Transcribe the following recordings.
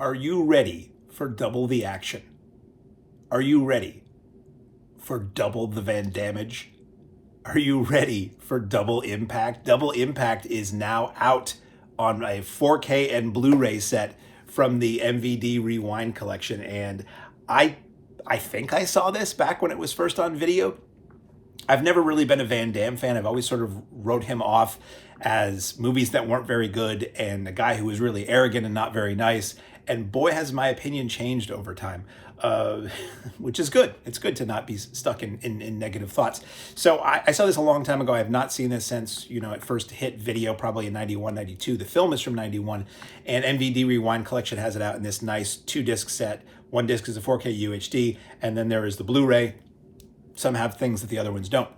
Are you ready for double the action? Are you ready for double the VanDammage? Are you ready for double impact? Double impact is now out on a 4K and Blu-ray set from the MVD Rewind Collection, and I think I saw this back when it was first on video. I've never really been a Van Damme fan. I've always sort of wrote him off as movies that weren't very good and a guy who was really arrogant and not very nice. And boy, has my opinion changed over time, which is good. It's good to not be stuck in negative thoughts. So I saw this a long time ago. I have not seen this since, it first hit video, probably in 91, 92. The film is from 91, and MVD Rewind Collection has it out in this nice 2-disc set. One disc is a 4K UHD, and then there is the Blu-ray. Some have things that the other ones don't.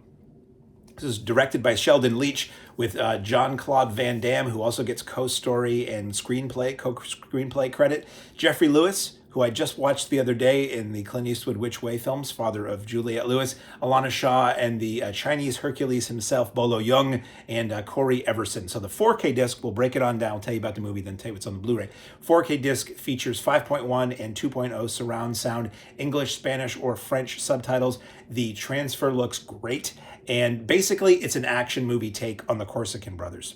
This is directed by Sheldon Lettich with Jean-Claude Van Damme, who also gets co-story and co-screenplay credit. Geoffrey Lewis, who I just watched the other day in the Clint Eastwood Which Way films, father of Juliette Lewis, Alonna Shaw, and the Chinese Hercules himself, Bolo Yeung, and Corey Everson. So the 4K disc, we'll break it on down, tell you about the movie, then tell you what's on the Blu-ray. 4K disc features 5.1 and 2.0 surround sound, English, Spanish, or French subtitles. The transfer looks great, and basically it's an action movie take on the Corsican Brothers.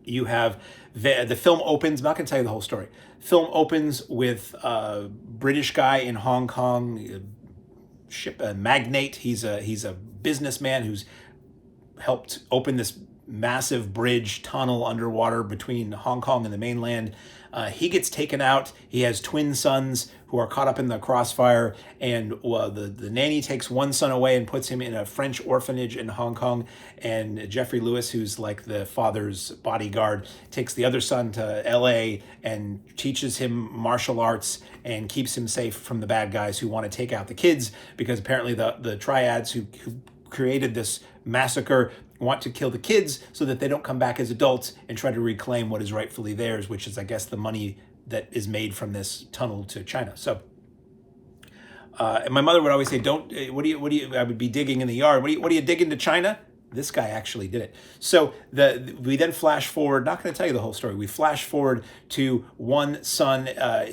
You have the film opens, I'm not going to tell you the whole story. Film opens with a British guy in Hong Kong, a magnate. He's a businessman who's helped open this massive bridge tunnel underwater between Hong Kong and the mainland. He gets taken out. He has twin sons who are caught up in the crossfire, and the nanny takes one son away and puts him in a French orphanage in Hong Kong, and Geoffrey Lewis, who's like the father's bodyguard, takes the other son to LA and teaches him martial arts and keeps him safe from the bad guys who want to take out the kids, because apparently the triads who created this massacre want to kill the kids so that they don't come back as adults and try to reclaim what is rightfully theirs, which is, I guess, the money that is made from this tunnel to China. So, and my mother would always say, I would be digging in the yard. What are you digging to China? This guy actually did it. So we then flash forward, not going to tell you the whole story. We flash forward to one son I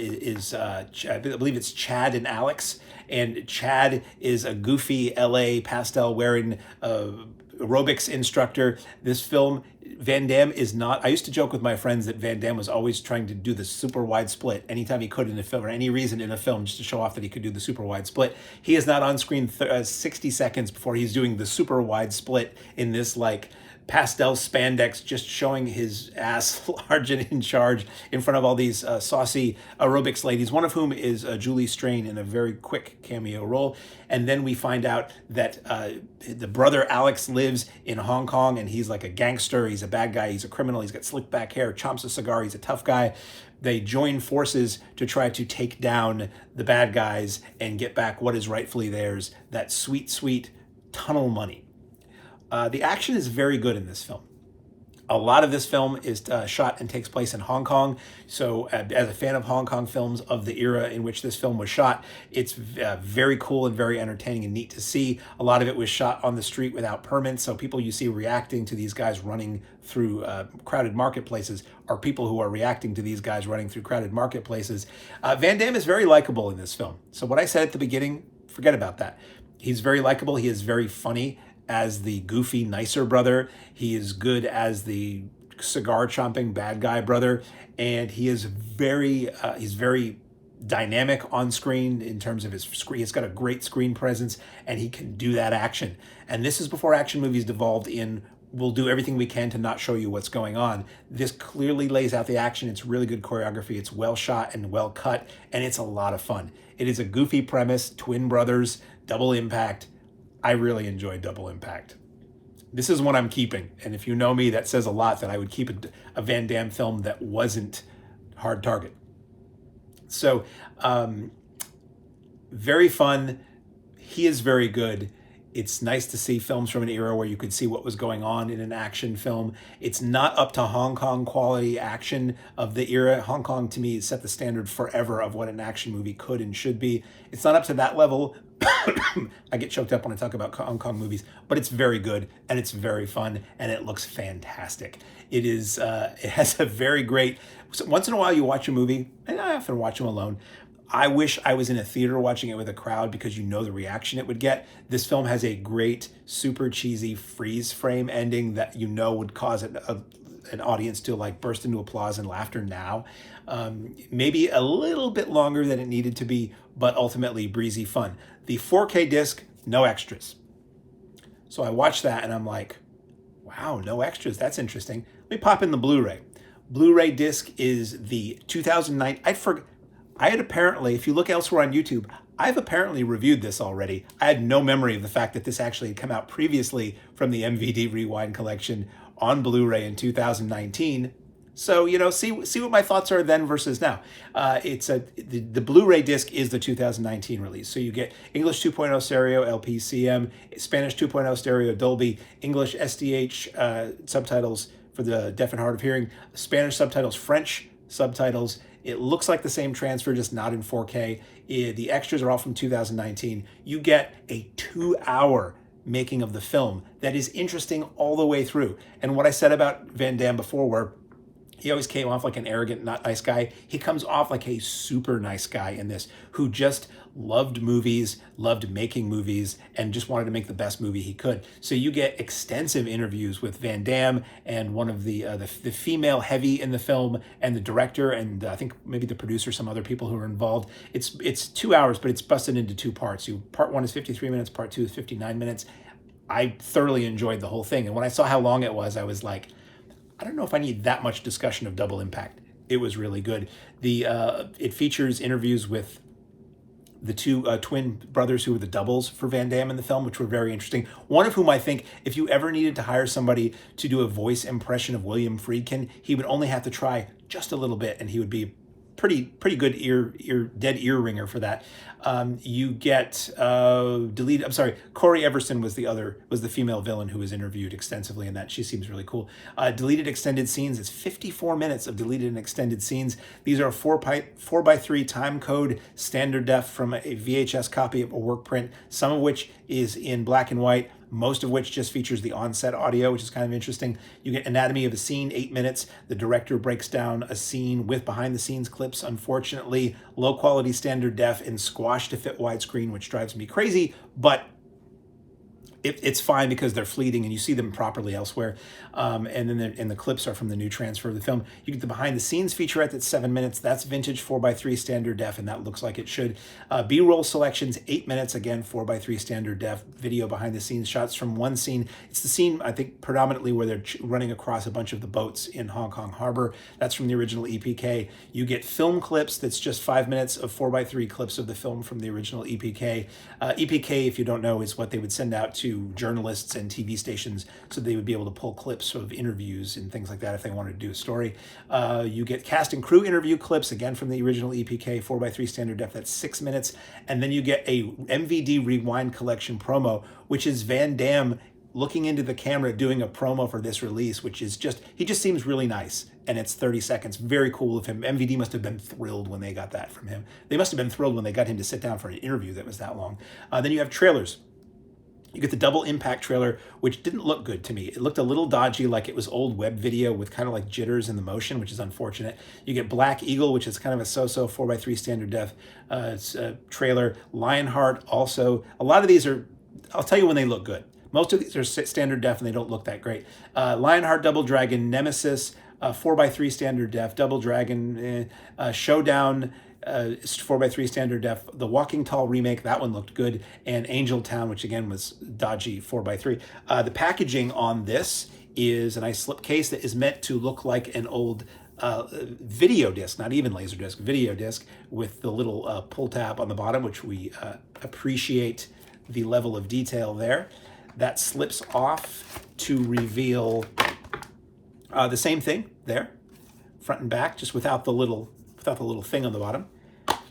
believe it's Chad and Alex. And Chad is a goofy LA pastel wearing aerobics instructor. This film, Van Damme is not. I used to joke with my friends that Van Damme was always trying to do the super wide split anytime he could in a film, or any reason in a film, just to show off that he could do the super wide split. He is not on screen 60 seconds before he's doing the super wide split in this like pastel spandex, just showing his ass large and in charge in front of all these saucy aerobics ladies, one of whom is Julie Strain in a very quick cameo role. And then we find out that the brother Alex lives in Hong Kong, and he's like a gangster. He's a bad guy. He's a criminal. He's got slick back hair, chomps a cigar. He's a tough guy. They join forces to try to take down the bad guys and get back what is rightfully theirs, that sweet, sweet tunnel money. The action is very good in this film. A lot of this film is shot and takes place in Hong Kong. So as a fan of Hong Kong films of the era in which this film was shot, it's very cool and very entertaining and neat to see. A lot of it was shot on the street without permits. So people you see reacting to these guys running through crowded marketplaces are people who are reacting to these guys running through crowded marketplaces. Van Damme is very likable in this film. So what I said at the beginning, forget about that. He's very likable. He is very funny as the goofy, nicer brother. He is good as the cigar-chomping bad guy brother, and he is he's very dynamic on screen in terms of his screen. He's got a great screen presence, and he can do that action. And this is before action movies devolved in, we'll do everything we can to not show you what's going on. This clearly lays out the action. It's really good choreography. It's well shot and well cut, and it's a lot of fun. It is a goofy premise, twin brothers, double impact. I really enjoyed Double Impact. This is one I'm keeping. And if you know me, that says a lot, that I would keep a Van Damme film that wasn't Hard Target. So, very fun. He is very good. It's nice to see films from an era where you could see what was going on in an action film. It's not up to Hong Kong quality action of the era. Hong Kong, to me, set the standard forever of what an action movie could and should be. It's not up to that level. I get choked up when I talk about Hong Kong movies, but it's very good, and it's very fun, and it looks fantastic. It has a very great, so once in a while you watch a movie, and I laugh and watch them alone. I wish I was in a theater watching it with a crowd because you know the reaction it would get. This film has a great, super cheesy freeze frame ending that you know would cause an audience to like burst into applause and laughter now. Maybe a little bit longer than it needed to be, but ultimately breezy fun. The 4K disc, no extras. So I watched that and I'm like, wow, no extras. That's interesting. Let me pop in the Blu-ray. Blu-ray disc is the 2009. I had apparently, if you look elsewhere on YouTube, I've apparently reviewed this already. I had no memory of the fact that this actually had come out previously from the MVD Rewind Collection on Blu-ray in 2019. So, you know, see what my thoughts are then versus now. The Blu-ray disc is the 2019 release. So you get English 2.0 stereo LPCM, Spanish 2.0 stereo Dolby, English SDH subtitles for the deaf and hard of hearing, Spanish subtitles, French subtitles. It looks like the same transfer, just not in 4K. The extras are all from 2019. You get a 2-hour making of the film that is interesting all the way through. And what I said about Van Damme before, where he always came off like an arrogant, not nice guy, he comes off like a super nice guy in this, who just loved movies, loved making movies, and just wanted to make the best movie he could. So you get extensive interviews with Van Damme and one of the female heavy in the film, and the director, and I think maybe the producer, some other people who are involved. It's 2 hours, but it's busted into 2 parts. Part 1 is 53 minutes, part 2 is 59 minutes. I thoroughly enjoyed the whole thing. And when I saw how long it was, I was like, I don't know if I need that much discussion of double impact. It was really good. It features interviews with the two twin brothers who were the doubles for Van Damme in the film, which were very interesting. One of whom I think, if you ever needed to hire somebody to do a voice impression of William Friedkin, he would only have to try just a little bit, and he would be pretty good dead ear ringer for that. You get deleted. I'm sorry, Corey Everson was the female villain who was interviewed extensively in that. She seems really cool. Deleted extended scenes. It's 54 minutes of deleted and extended scenes. These are 4:3 time code standard def from a VHS copy of a work print. Some of which is in black and white. Most of which just features the on-set audio, which is kind of interesting. You get anatomy of a scene, 8 minutes. The director breaks down a scene with behind-the-scenes clips, unfortunately, low-quality standard def and squashed to fit widescreen, which drives me crazy, but it's fine because they're fleeting and you see them properly elsewhere. And then the clips are from the new transfer of the film. You get the behind-the-scenes featurette that's 7 minutes. That's vintage 4:3 standard def, and that looks like it should. B-roll selections, 8 minutes, again, 4:3 standard def. Video behind-the-scenes shots from one scene. It's the scene, I think, predominantly where they're running across a bunch of the boats in Hong Kong Harbor. That's from the original EPK. You get film clips that's just 5 minutes of 4:3 clips of the film from the original EPK. EPK, if you don't know, is what they would send out to journalists and TV stations so they would be able to pull clips of interviews and things like that if they wanted to do a story. You get cast and crew interview clips, again from the original EPK, 4:3 standard def, that's 6 minutes. And then you get a MVD Rewind Collection promo, which is Van Damme looking into the camera doing a promo for this release, which is he just seems really nice. And it's 30 seconds. Very cool of him. MVD must have been thrilled when they got that from him. They must have been thrilled when they got him to sit down for an interview that was that long. Then you have trailers. You get the double impact trailer, which didn't look good to me. It looked a little dodgy, like it was old web video with kind of like jitters in the motion, which is unfortunate. You get Black Eagle, which is kind of a so-so 4:3 standard def trailer. Lionheart also. A lot of these are, I'll tell you when they look good. Most of these are standard def and they don't look that great. Lionheart, Double Dragon, Nemesis, 4:3 standard def, Double Dragon, Showdown, 4:3 standard def, the Walking Tall remake, that one looked good, and Angel Town, which again was dodgy 4:3. The packaging on this is a nice slipcase that is meant to look like an old video disc, not even laser disc, video disc, with the little pull tab on the bottom, which we appreciate the level of detail there. That slips off to reveal the same thing there, front and back, just without the little thing on the bottom.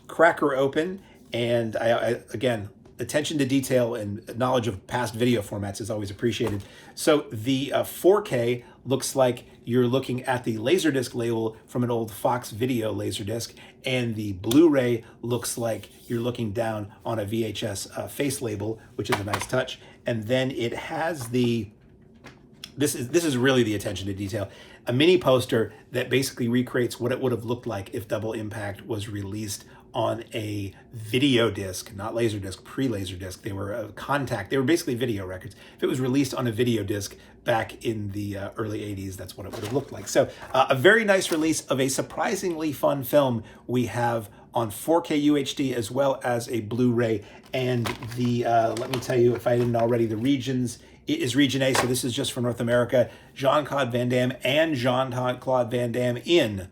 Cracker open, and I again, attention to detail and knowledge of past video formats is always appreciated. So the 4K looks like you're looking at the Laserdisc label from an old Fox Video Laserdisc, and the Blu-ray looks like you're looking down on a VHS face label, which is a nice touch. And then it has this is really the attention to detail. a mini poster that basically recreates what it would have looked like if Double Impact was released on a video disc, not Laserdisc, pre-Laserdisc. They were a contact. They were basically video records. If it was released on a video disc back in the early 80s, that's what it would have looked like. So a very nice release of a surprisingly fun film we have on 4K UHD as well as a Blu-ray. And the, let me tell you, if I didn't already, the regions, it is Region A, so this is just for North America. Jean-Claude Van Damme and Jean-Claude Van Damme in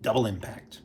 Double Impact.